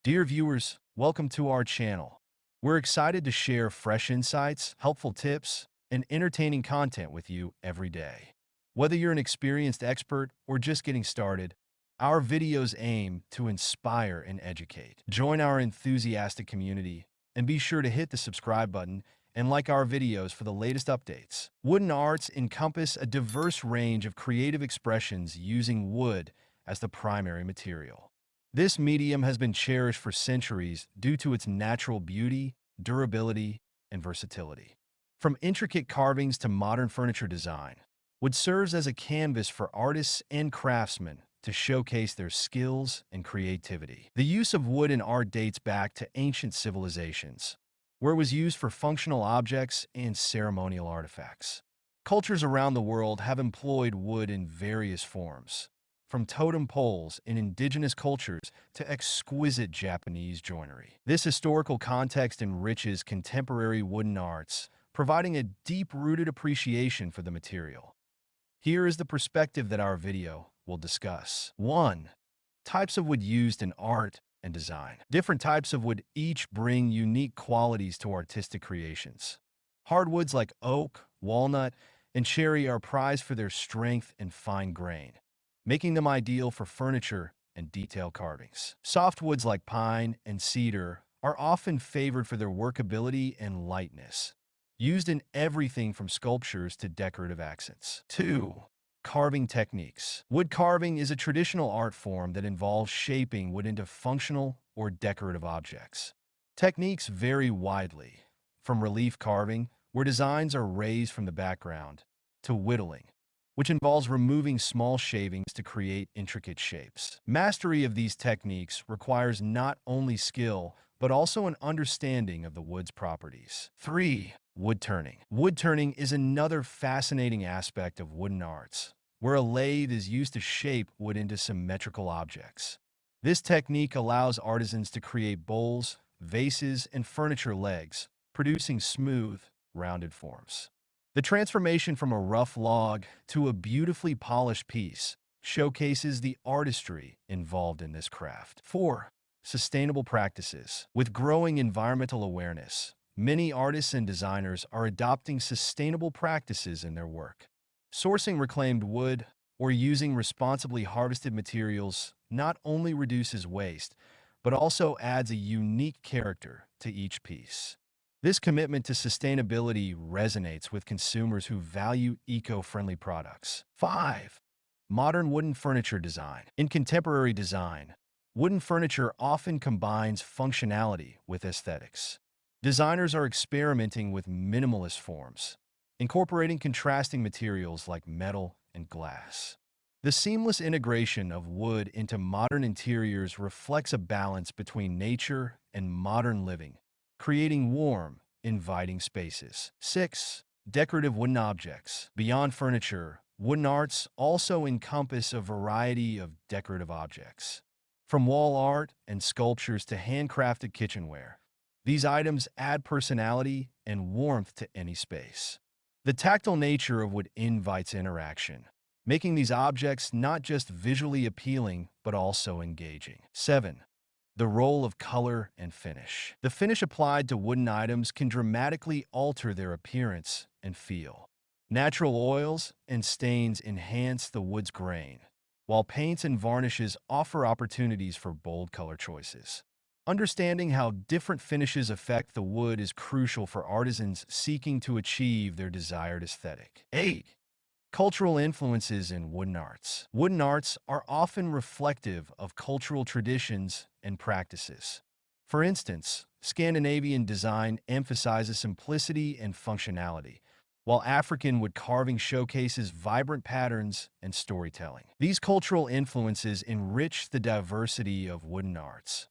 Dear viewers, welcome to our channel. We're excited to share fresh insights, helpful tips, and entertaining content with you every day. Whether you're an experienced expert or just getting started, our videos aim to inspire and educate. Join our enthusiastic community and be sure to hit the subscribe button and like our videos for the latest updates. Wooden arts encompass a diverse range of creative expressions using wood as the primary material. This medium has been cherished for centuries due to its natural beauty, durability, and versatility. From intricate carvings to modern furniture design, wood serves as a canvas for artists and craftsmen to showcase their skills and creativity. The use of wood in art dates back to ancient civilizations, where it was used for functional objects and ceremonial artifacts. Cultures around the world have employed wood in various forms, from totem poles in indigenous cultures to exquisite Japanese joinery. This historical context enriches contemporary wooden arts, providing a deep-rooted appreciation for the material. Here is the perspective that our video will discuss. 1. Types of wood used in art and design. Different types of wood each bring unique qualities to artistic creations. Hardwoods like oak, walnut, and cherry are prized for their strength and fine grain, making them ideal for furniture and detail carvings. Softwoods like pine and cedar are often favored for their workability and lightness, used in everything from sculptures to decorative accents. 2. Carving techniques. Wood carving is a traditional art form that involves shaping wood into functional or decorative objects. Techniques vary widely, from relief carving, where designs are raised from the background, to whittling, which involves removing small shavings to create intricate shapes. Mastery of these techniques requires not only skill, but also an understanding of the wood's properties. 3. Wood turning. Wood turning is another fascinating aspect of wooden arts, where a lathe is used to shape wood into symmetrical objects. This technique allows artisans to create bowls, vases, and furniture legs, producing smooth, rounded forms. The transformation from a rough log to a beautifully polished piece showcases the artistry involved in this craft. 4. Sustainable practices. With growing environmental awareness, many artists and designers are adopting sustainable practices in their work. Sourcing reclaimed wood or using responsibly harvested materials not only reduces waste, but also adds a unique character to each piece. This commitment to sustainability resonates with consumers who value eco-friendly products. 5. Modern wooden furniture design. In contemporary design, wooden furniture often combines functionality with aesthetics. Designers are experimenting with minimalist forms, incorporating contrasting materials like metal and glass. The seamless integration of wood into modern interiors reflects a balance between nature and modern living, creating warm, inviting spaces. 6. Decorative wooden objects. Beyond furniture, wooden arts also encompass a variety of decorative objects. From wall art and sculptures to handcrafted kitchenware, these items add personality and warmth to any space. The tactile nature of wood invites interaction, making these objects not just visually appealing, but also engaging. 7. The role of color and finish. The finish applied to wooden items can dramatically alter their appearance and feel. Natural oils and stains enhance the wood's grain, while paints and varnishes offer opportunities for bold color choices. Understanding how different finishes affect the wood is crucial for artisans seeking to achieve their desired aesthetic. 8. Cultural influences in wooden arts. Wooden arts are often reflective of cultural traditions and practices. For instance, Scandinavian design emphasizes simplicity and functionality, while African wood carving showcases vibrant patterns and storytelling. These cultural influences enrich the diversity of wooden arts,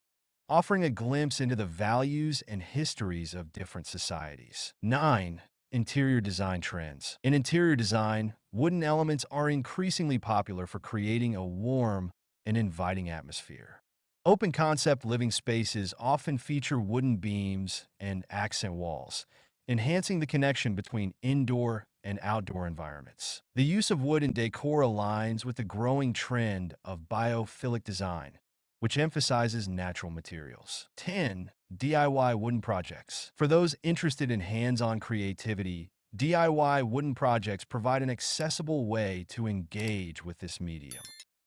offering a glimpse into the values and histories of different societies. 9. Interior design trends. In interior design, wooden elements are increasingly popular for creating a warm and inviting atmosphere. Open concept living spaces often feature wooden beams and accent walls, enhancing the connection between indoor and outdoor environments. The use of wood in decor aligns with the growing trend of biophilic design, which emphasizes natural materials. 10. DIY wooden projects. For those interested in hands-on creativity, DIY wooden projects provide an accessible way to engage with this medium.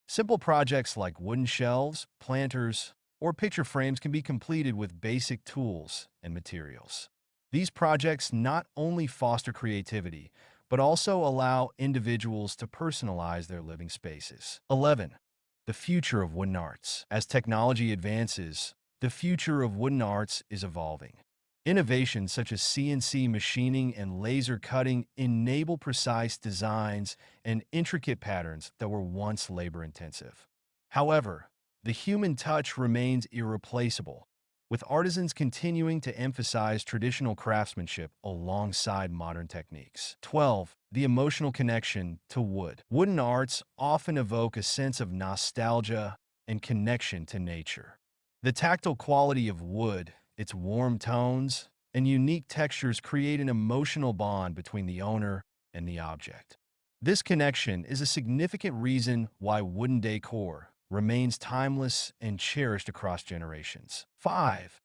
Simple projects like wooden shelves, planters, or picture frames can be completed with basic tools and materials. These projects not only foster creativity, but also allow individuals to personalize their living spaces. 11. The future of wooden arts. As technology advances, the future of wooden arts is evolving. Innovations such as CNC machining and laser cutting enable precise designs and intricate patterns that were once labor-intensive. However, the human touch remains irreplaceable, with artisans continuing to emphasize traditional craftsmanship alongside modern techniques. 12. The emotional connection to wood. Wooden arts often evoke a sense of nostalgia and connection to nature. The tactile quality of wood, its warm tones, and unique textures create an emotional bond between the owner and the object. This connection is a significant reason why wooden decor remains timeless and cherished across generations. 5.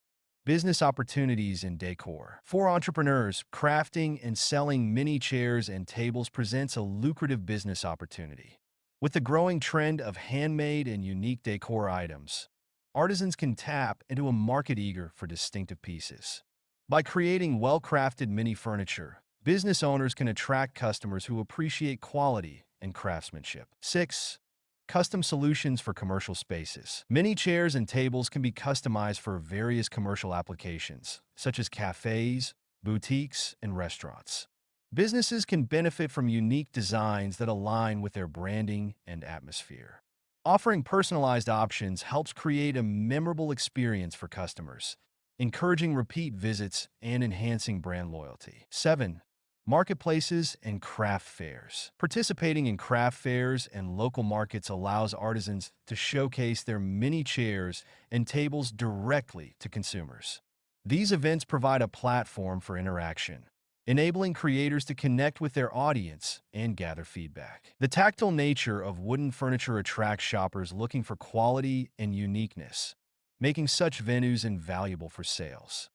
Business opportunities in decor. For entrepreneurs, crafting and selling mini chairs and tables presents a lucrative business opportunity. With the growing trend of handmade and unique decor items, artisans can tap into a market eager for distinctive pieces. By creating well-crafted mini furniture, business owners can attract customers who appreciate quality and craftsmanship. 6. Custom solutions for commercial spaces. Many chairs and tables can be customized for various commercial applications, such as cafes, boutiques, and restaurants. Businesses can benefit from unique designs that align with their branding and atmosphere. Offering personalized options helps create a memorable experience for customers, encouraging repeat visits and enhancing brand loyalty. 7. Marketplaces and craft fairs. Participating in craft fairs and local markets allows artisans to showcase their mini chairs and tables directly to consumers. These events provide a platform for interaction, enabling creators to connect with their audience and gather feedback. The tactile nature of wooden furniture attracts shoppers looking for quality and uniqueness, making such venues invaluable for sales.